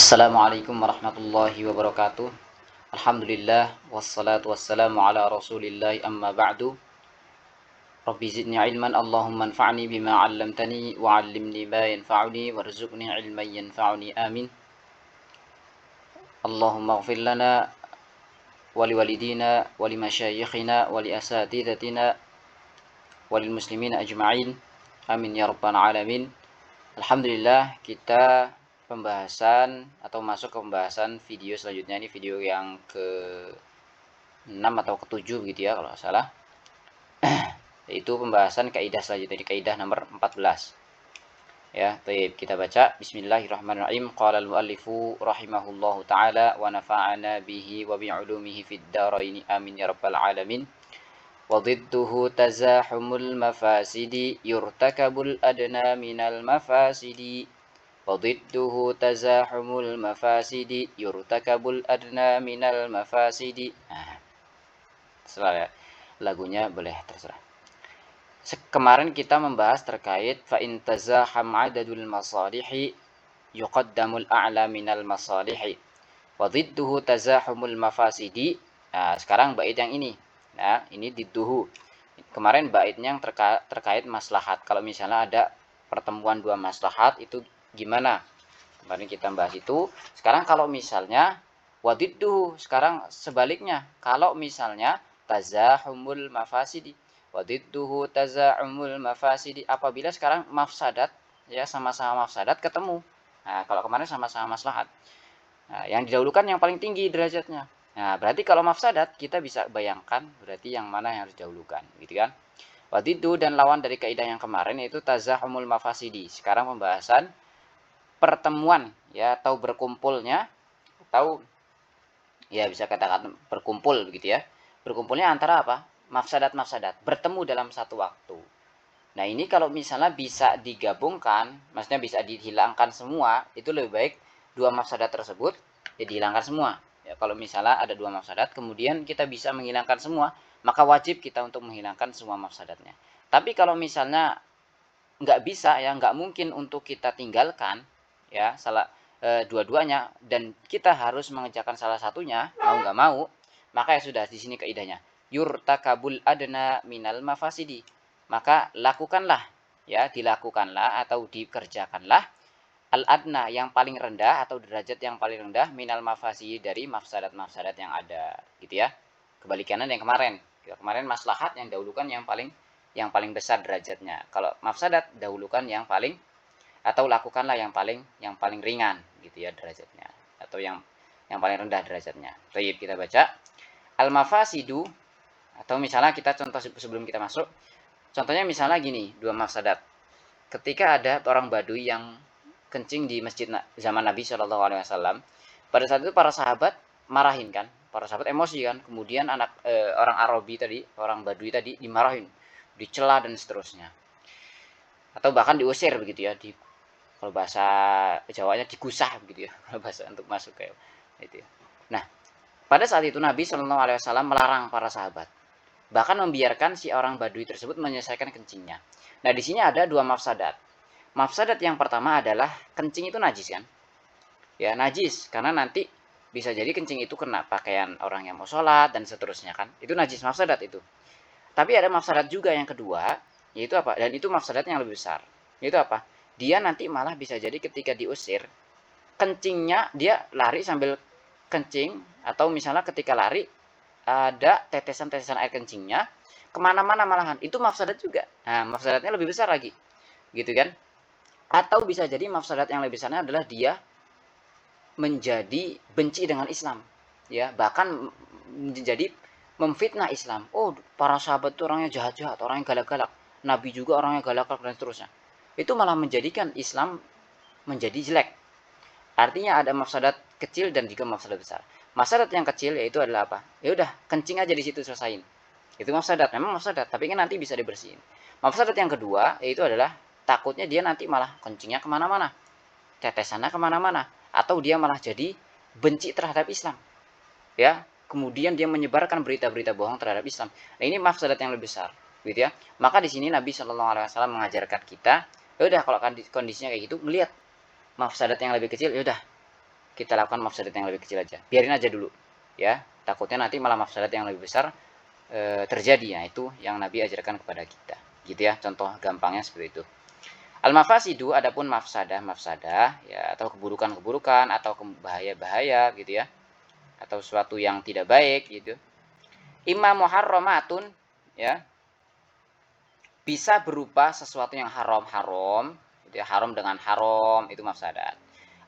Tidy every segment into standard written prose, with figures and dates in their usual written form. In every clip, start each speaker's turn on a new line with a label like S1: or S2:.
S1: Assalamualaikum warahmatullahi wabarakatuh. Alhamdulillah wassalatu wassalamu ala Rasulillah amma ba'du. Rabbi zidni ilman Allahumma anfa'ni bima 'allamtani wa 'allimni ma yanfa'uni warzuqni ilman yanfa'uni. Amin. Allahumma ighfir lana wa liwalidina wa limasyayikhina wa liasatidatina wa lil muslimina ajma'in. Amin ya rabbal alamin. Alhamdulillah, kita pembahasan atau masuk ke pembahasan video selanjutnya. Ini video yang ke 6 atau ke 7 gitu ya kalau nggak salah. Yaitu pembahasan kaidah selanjutnya, di kaidah nomor 14. Ya, baik, kita baca. Bismillahirrahmanirrahim. Qala al-muallifu rahimahullahu taala wa nafa'ana bihi wa bi'ulumihi fid dharain. Amin ya rabbal alamin. Wa dhidduhu tazahumul mafasidi yurtakabul adna minal mafasidi. وضده تزاحم المفاسد يرتكب الأدنى من المفاسد. Setelah ya, lagunya boleh terserah. Kemarin kita membahas terkait fa in tazaham adadul masalihi yuqaddamul a'la minal masalihi wa dhidduhu tazahumul mafasidi. Nah, sekarang bait yang ini. Nah, ini didduhu. Kemarin baitnya yang terkait maslahat. Kalau misalnya ada pertemuan dua maslahat itu gimana? Kemarin kita bahas itu. Sekarang kalau misalnya wadidduhu, sekarang sebaliknya. Kalau misalnya tazahumul mafasidi, wadidduhu tazahumul mafasidi, apabila sekarang mafsadat, ya sama-sama mafsadat ketemu. Nah, kalau kemarin sama-sama maslahat. Nah, yang didahulukan yang paling tinggi derajatnya. Nah, berarti kalau mafsadat kita bisa bayangkan berarti yang mana yang harus didahulukan, gitu kan? Wadiddu dan lawan dari kaidah yang kemarin yaitu tazahumul mafasidi. Sekarang pembahasan pertemuan ya atau berkumpulnya atau ya bisa katakan berkumpul begitu ya. Berkumpulnya antara apa? Mafsadat-mafsadat bertemu dalam satu waktu. Nah, ini kalau misalnya bisa digabungkan, maksudnya bisa dihilangkan semua, itu lebih baik dua mafsadat tersebut ya dihilangkan semua. Ya, kalau misalnya ada dua mafsadat, kemudian kita bisa menghilangkan semua, maka wajib kita untuk menghilangkan semua mafsadatnya. Tapi kalau misalnya nggak bisa ya, nggak mungkin untuk kita tinggalkan ya dua-duanya dan kita harus mengerjakan salah satunya mau nggak mau, maka ya sudah di sini kaidahnya yurtakabul adna minal mafasidi, maka lakukanlah ya dilakukanlah atau dikerjakanlah al adna yang paling rendah atau derajat yang paling rendah minal mafasidi dari mafsadat-mafsadat yang ada gitu ya. Kebalikannya yang kemarin. Kemarin maslahat yang dahulukan yang paling besar derajatnya. Kalau mafsadat dahulukan yang paling atau lakukanlah yang paling ringan gitu ya derajatnya atau yang paling rendah derajatnya. Baik, kita baca al-mafasidu atau misalnya kita contoh sebelum kita masuk. Contohnya misalnya gini, dua mafsadat. Ketika ada orang Badui yang kencing di masjid zaman Nabi Shallallahu alaihi wasallam, pada saat itu para sahabat marahin kan, para sahabat emosi kan, kemudian orang Arabi tadi, orang Badui tadi dimarahin, dicela dan seterusnya. Atau bahkan diusir begitu ya, kalau bahasa Jawanya digusah begitu ya, kalau bahasa untuk masuk kayak itu ya. Nah, pada saat itu Nabi Shallallahu alaihi wasallam melarang para sahabat, bahkan membiarkan si orang Badui tersebut menyelesaikan kencingnya. Nah, di sini ada dua mafsadat. Mafsadat yang pertama adalah kencing itu najis kan? Ya, najis karena nanti bisa jadi kencing itu kena pakaian orang yang mau sholat dan seterusnya kan. Itu najis, mafsadat itu. Tapi ada mafsadat juga yang kedua, yaitu apa? Dan itu mafsadat yang lebih besar. Yaitu apa? Dia nanti malah bisa jadi ketika diusir, kencingnya dia lari sambil kencing, atau misalnya ketika lari ada tetesan-tetesan air kencingnya kemana-mana malahan. Itu mafsadat juga. Nah, mafsadatnya lebih besar lagi. Gitu kan? Atau bisa jadi mafsadat yang lebih besarnya adalah dia menjadi benci dengan Islam, ya bahkan menjadi memfitnah Islam. Oh, para sahabat itu orangnya jahat-jahat, orang yang galak-galak, Nabi juga orangnya galak-galak dan seterusnya. Itu malah menjadikan Islam menjadi jelek. Artinya ada mafsadat kecil dan juga mafsadat besar. Mafsadat yang kecil yaitu adalah apa? Ya udah, kencing aja di situ selesain. Itu mafsadat, memang mafsadat, tapi kan nanti bisa dibersihin. Mafsadat yang kedua yaitu adalah takutnya dia nanti malah kencingnya kemana-mana, tetesannya kemana-mana, atau dia malah jadi benci terhadap Islam ya, kemudian dia menyebarkan berita-berita bohong terhadap Islam. Nah, ini mafsadat yang lebih besar gitu ya. Maka di sini Nabi Shallallahu alaihi wasallam mengajarkan kita, ya udah kalau kondisinya kayak gitu, melihat mafsadat yang lebih kecil, ya udah kita lakukan mafsadat yang lebih kecil aja. Biarin aja dulu, ya. Takutnya nanti malah mafsadat yang lebih besar terjadi. Nah, itu yang Nabi ajarkan kepada kita. Gitu ya, contoh gampangnya seperti itu. Al-mafasidu, adapun mafsadah ya, atau keburukan-keburukan atau bahaya-bahaya gitu ya, atau sesuatu yang tidak baik gitu. Imma muharramatun, ya, bisa berupa sesuatu yang haram-haram gitu ya, haram dengan haram itu mafsadat.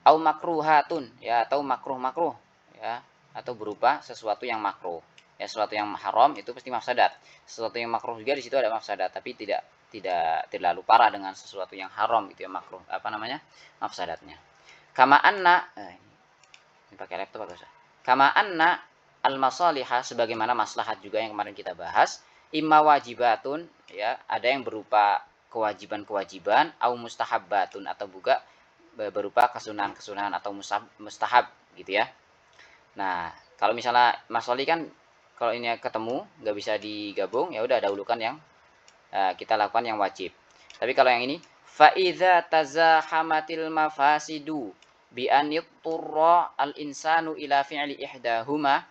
S1: Au makruhatun, ya, atau makruh-makruh, ya, atau berupa sesuatu yang makruh. Ya, sesuatu yang haram itu pasti mafsadat. Sesuatu yang makruh juga di situ ada mafsadat, tapi tidak terlalu parah dengan sesuatu yang haram gitu ya, makruh apa namanya, mafsadatnya. Kama anna ini pakai laptop agak usah. Kama anna al masalihah, sebagaimana maslahat juga yang kemarin kita bahas, imma wajibatun, ya, ada yang berupa kewajiban-kewajiban, au mustahabbatun, atau juga berupa kesunahan-kesunahan atau mustahab gitu ya. Nah, kalau misalnya masalih kan kalau ini ketemu nggak bisa digabung, ya udah dahulukan yang kita lakukan yang wajib. Tapi kalau yang ini, faiza tazahamatil mafasidu bi an yutturra al insanu ila fi'li ihdahuma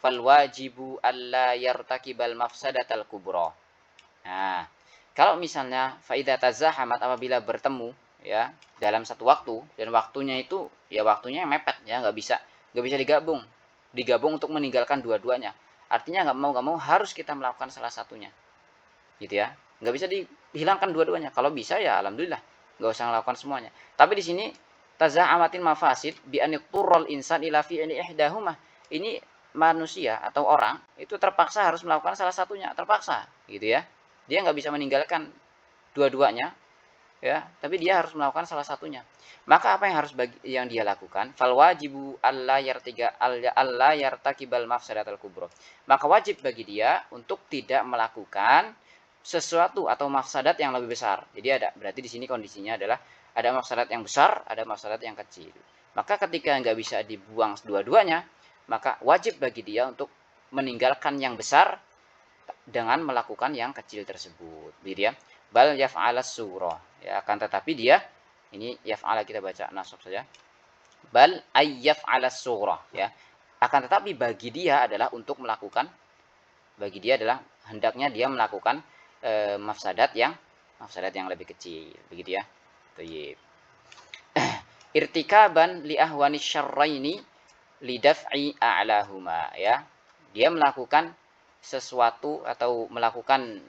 S1: fal wajibu alla yartakibal mafsadatal kubra. Nah, kalau misalnya faiza tazahamat, apabila bertemu ya dalam satu waktu, dan waktunya itu ya waktunya yang mepet ya, nggak bisa digabung untuk meninggalkan dua-duanya. Artinya nggak mau harus kita melakukan salah satunya gitu ya, nggak bisa dihilangkan dua-duanya. Kalau bisa ya alhamdulillah, nggak usah melakukan semuanya. Tapi di sini taza'amatin mafasid bi an yaqturral insan ila fi'li ihdahuma, ini manusia atau orang itu terpaksa harus melakukan salah satunya, terpaksa gitu ya, dia nggak bisa meninggalkan dua-duanya ya, tapi dia harus melakukan salah satunya. Maka apa yang harus yang dia lakukan? Fal wajibu alla yartakibal mafsadatal kubra, maka wajib bagi dia untuk tidak melakukan sesuatu atau mafsadat yang lebih besar. Jadi berarti di sini kondisinya adalah ada mafsadat yang besar, ada mafsadat yang kecil. Maka ketika nggak bisa dibuang dua-duanya, maka wajib bagi dia untuk meninggalkan yang besar dengan melakukan yang kecil tersebut. Jadi ya, bal yaf'ala surah. Ya, akan tetapi dia ini yaf'ala kita baca nasab saja. Bal ayyaf'ala surah, ya. Akan tetapi bagi dia adalah untuk melakukan, bagi dia adalah hendaknya dia melakukan mafsadat yang lebih kecil, begitu ya. Thayyib. Irtikaban li ahwani syarraini lidaf'i a'lahuma, ya. Dia melakukan sesuatu atau melakukan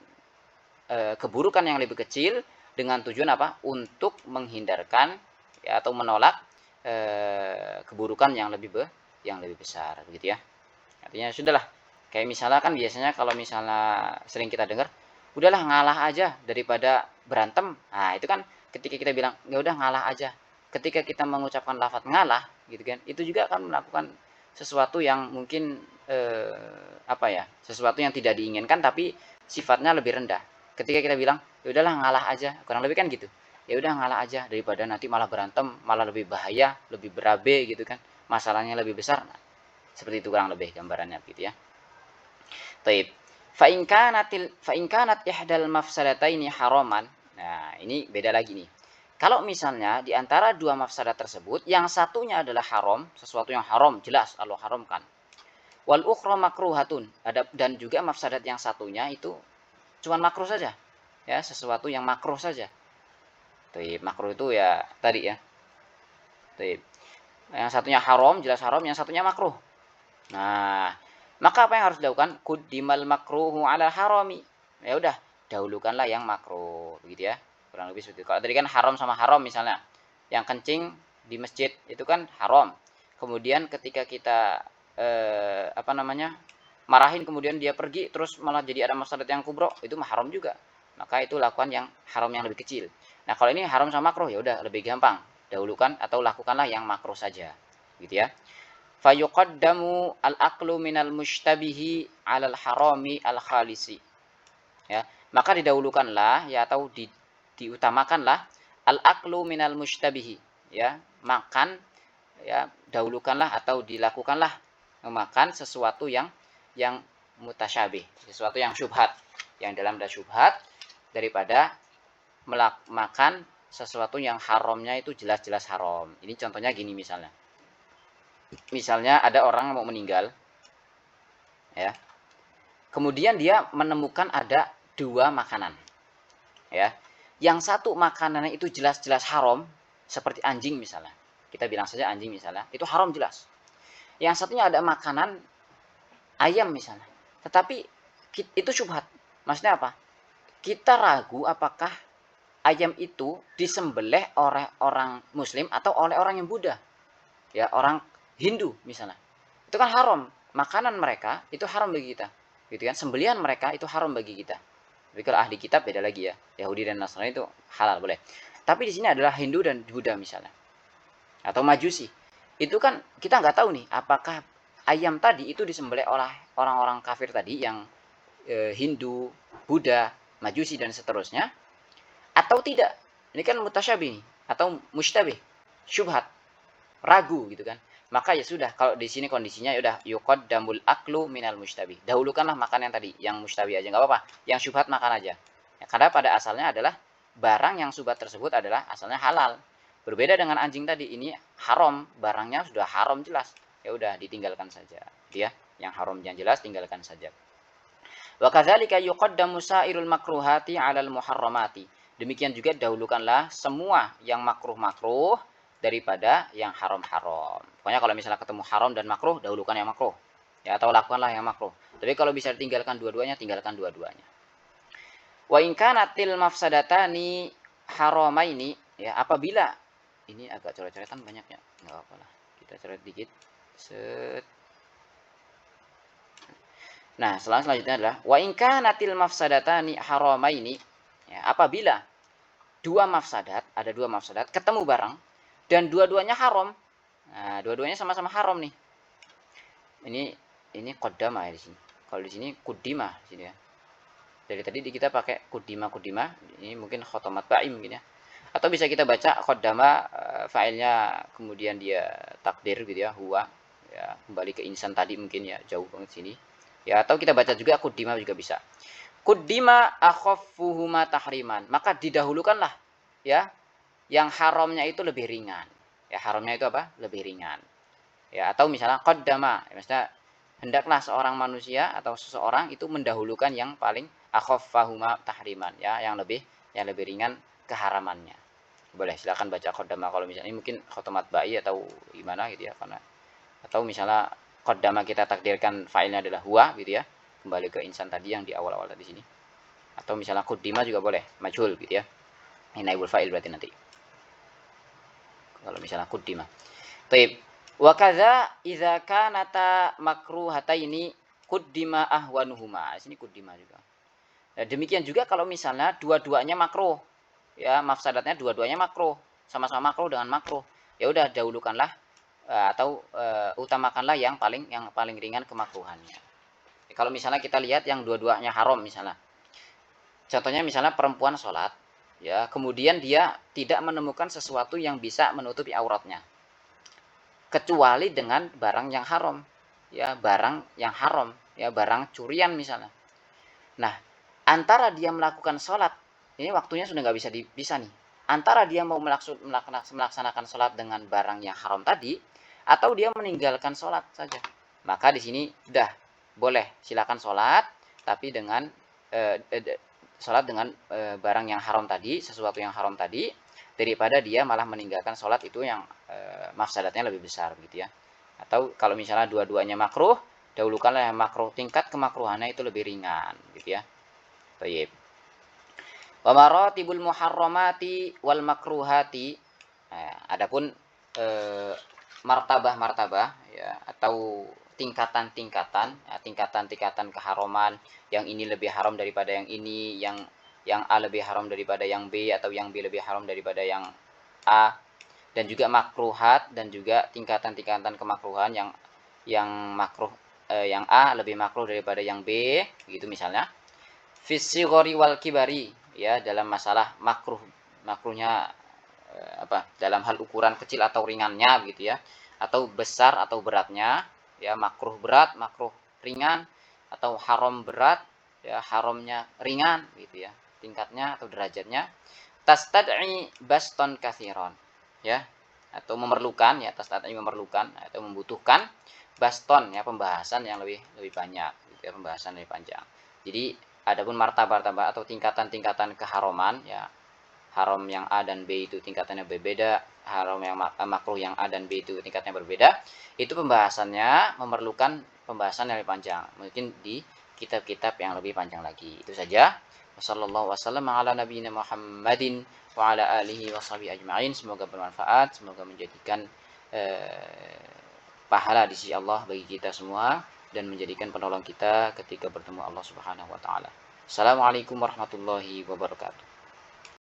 S1: keburukan yang lebih kecil dengan tujuan apa? Untuk menghindarkan ya, atau menolak keburukan yang lebih besar, begitu ya. Artinya sudahlah, kayak misalnya kan biasanya kalau misalnya sering kita dengar, udahlah ngalah aja daripada berantem. Nah, itu kan ketika kita bilang ya udah ngalah aja. Ketika kita mengucapkan lafaz ngalah gitu kan, itu juga akan melakukan sesuatu yang mungkin apa ya? Sesuatu yang tidak diinginkan tapi sifatnya lebih rendah. Ketika kita bilang ya udahlah ngalah aja, kurang lebih kan gitu. Ya udah ngalah aja daripada nanti malah berantem, malah lebih bahaya, lebih berabe gitu kan. Masalahnya lebih besar. Nah, seperti itu kurang lebih gambarannya gitu ya. Taib. Fa in kanat ihdal mafsadataini haraman. Nah, ini beda lagi nih. Kalau misalnya di antara dua mafsadat tersebut, yang satunya adalah haram, sesuatu yang haram, jelas Allah haramkan. Wal ukhra makruhatun, dan juga mafsadat yang satunya itu cuma makruh saja. Ya, sesuatu yang makruh saja. Taib, makruh itu ya tadi ya. Taib. Yang satunya haram, jelas haram, yang satunya makruh. Nah, maka apa yang harus dilakukan? Quddimal makruhu ala harami. Ya udah, dahulukanlah yang makruh, begitu ya. Kurang lebih seperti itu. Kalau tadi kan haram sama haram misalnya. Yang kencing di masjid itu kan haram. Kemudian ketika kita apa namanya? Marahin kemudian dia pergi terus malah jadi ada mafsadat yang kubro, itu haram juga. Maka itu lakukan yang haram yang lebih kecil. Nah, kalau ini haram sama makruh ya udah lebih gampang. Dahulukan atau lakukanlah yang makruh saja. Gitu ya. Fayuqaddamu al-aqlu minal mushtabihi alal harami al-khalisi. Ya, maka didahulukanlah ya atau diutamakanlah al-aqlu minal mushtabihi, ya, makan ya, dahulukanlah atau dilakukanlah memakan sesuatu yang mutasyabih, sesuatu yang syubhat, yang dalam ada syubhat daripada makan sesuatu yang haramnya itu jelas-jelas haram. Ini contohnya gini misalnya. misalnya ada orang mau meninggal, ya. Kemudian dia menemukan ada dua makanan, ya. Yang satu makanannya itu jelas-jelas haram, seperti anjing misalnya. Kita bilang saja anjing misalnya, itu haram jelas. Yang satunya ada makanan ayam misalnya. Tetapi itu syubhat. Maksudnya apa? Kita ragu apakah ayam itu disembelih oleh orang muslim atau oleh orang yang Buddha. Ya, orang Hindu misalnya. Itu kan haram. Makanan mereka itu haram bagi kita. Gitu kan? Sembelihan mereka itu haram bagi kita. Tapi kalau ahli kitab beda lagi ya. Yahudi dan Nasrani itu halal boleh. Tapi di sini adalah Hindu dan Buddha misalnya. Atau Majusi. Itu kan kita nggak tahu nih apakah ayam tadi itu disembelih oleh orang-orang kafir tadi yang Hindu, Buddha, Majusi dan seterusnya atau tidak. Ini kan mutasyabih atau mustabih, syubhat, ragu gitu kan. Maka ya sudah, kalau di sini kondisinya ya udah yuqaddamul aklu minal mustabih. Dahulukanlah makan yang tadi, yang mustabih aja nggak apa-apa. Yang syubhat makan aja. Ya, karena pada asalnya adalah barang yang syubhat tersebut adalah asalnya halal. Berbeda dengan anjing tadi, ini haram, barangnya sudah haram jelas. Ya udah ditinggalkan saja. Dia yang haram yang jelas tinggalkan saja. Wa kadzalika yuqaddamu sa'irul makruhati 'alal muharramati. Demikian juga dahulukanlah semua yang makruh-makruh daripada yang haram-haram. Pokoknya kalau misalnya ketemu haram dan makruh, dahulukan yang makruh. Ya, atau lakukanlah yang makruh. Tapi kalau bisa ditinggalkan dua-duanya, tinggalkan dua-duanya. Wa in kanatil mafsadatani haramaini, ya apabila ini agak coret-coretan banyaknya. Enggak apa-apa lah. Kita coret dikit. Set. Nah, selanjutnya adalah wa in kanatil mafsadatani haramaini, ya, apabila ada dua mafsadat ketemu bareng dan dua-duanya haram. Nah, dua-duanya sama-sama haram nih. Ini qaddama ya di sini. Kalau di sini kudima di sini ya. Dari tadi kita pakai kudima, ini mungkin khotomat baim mungkin ya. Atau bisa kita baca qaddama failnya kemudian dia takdir gitu ya, huwa ya, kembali ke insan tadi mungkin ya, jauh banget sini. Ya, atau kita baca juga kudima juga bisa. Kudima akhaffuhuma tahriman. Maka didahulukanlah ya yang haramnya itu lebih ringan. Ya, haramnya itu apa? Lebih ringan. Ya, atau misalnya qaddama, maksudnya hendaklah seorang manusia atau seseorang itu mendahulukan yang paling akhaffahuma tahriman, ya, yang lebih ringan keharamannya. Boleh silakan baca qaddama kalau misalnya ini mungkin khotomat ba'i atau gimana gitu ya, karena atau misalnya qaddama kita takdirkan failnya adalah huwa gitu ya, kembali ke insan tadi yang di awal-awal tadi sini. Atau misalnya qaddima juga boleh, majhul gitu ya. Ini naibul fa'il berarti nanti. Kalau misalnya qaddima. Baik. Wa kadza idza kanata makruhataini qaddima ahwanuhuma. Di sini qaddima juga. Nah, demikian juga kalau misalnya dua-duanya makruh. Ya, mafsadatnya dua-duanya makruh. Sama-sama makruh dengan makruh. Ya udah dahulukanlah atau utamakanlah yang paling ringan kemakruhannya. Kalau misalnya kita lihat yang dua-duanya haram misalnya. Contohnya misalnya perempuan sholat, ya, kemudian dia tidak menemukan sesuatu yang bisa menutupi auratnya. Kecuali dengan barang yang haram. Ya, barang yang haram, ya, barang curian misalnya. Nah, antara dia melakukan sholat, ini waktunya sudah nggak bisa dipisah nih. Antara dia mau melaksanakan sholat dengan barang yang haram tadi, atau dia meninggalkan sholat saja. Maka di sini sudah boleh silakan sholat, tapi dengan sholat dengan barang yang haram tadi, sesuatu yang haram tadi, daripada dia malah meninggalkan sholat itu yang mafsadatnya lebih besar gitu ya. Atau kalau misalnya dua-duanya makruh, dahulukanlah yang makruh, tingkat kemakruhannya itu lebih ringan gitu ya. Baik. Wa maratibul muharramati wal makruhati. Adapun martabah-martabah ya, atau tingkatan-tingkatan, ya, tingkatan-tingkatan keharaman, yang ini lebih haram daripada yang ini, yang A lebih haram daripada yang B, atau yang B lebih haram daripada yang A, dan juga makruhat, dan juga tingkatan-tingkatan kemakruhan yang makruh yang A lebih makruh daripada yang B, gitu misalnya. Fisigori wal kibari, ya, dalam masalah makruhnya dalam hal ukuran kecil atau ringannya gitu ya, atau besar atau beratnya, ya, makruh berat, makruh ringan, atau haram berat, ya, haramnya ringan gitu ya, tingkatnya atau derajatnya. Tastad'i baston kathiron, ya, atau memerlukan ya, tasnat memerlukan atau membutuhkan baston ya, pembahasan yang lebih banyak gitu ya, pembahasan lebih panjang. Jadi adapun martabat-martabat atau tingkatan-tingkatan keharuman ya, haram yang A dan B itu tingkatannya berbeda, haram yang makruh yang A dan B itu tingkatnya berbeda, itu pembahasannya memerlukan pembahasan yang lebih panjang, mungkin di kitab-kitab yang lebih panjang lagi. Itu saja. Wassallallahu wasallam ala nabiyina Muhammadin wa ala alihi washabihi ajma'in. Semoga bermanfaat, semoga menjadikan pahala di sisi Allah bagi kita semua dan menjadikan penolong kita ketika bertemu Allah Subhanahu wa taala. Assalamualaikum warahmatullahi wabarakatuh.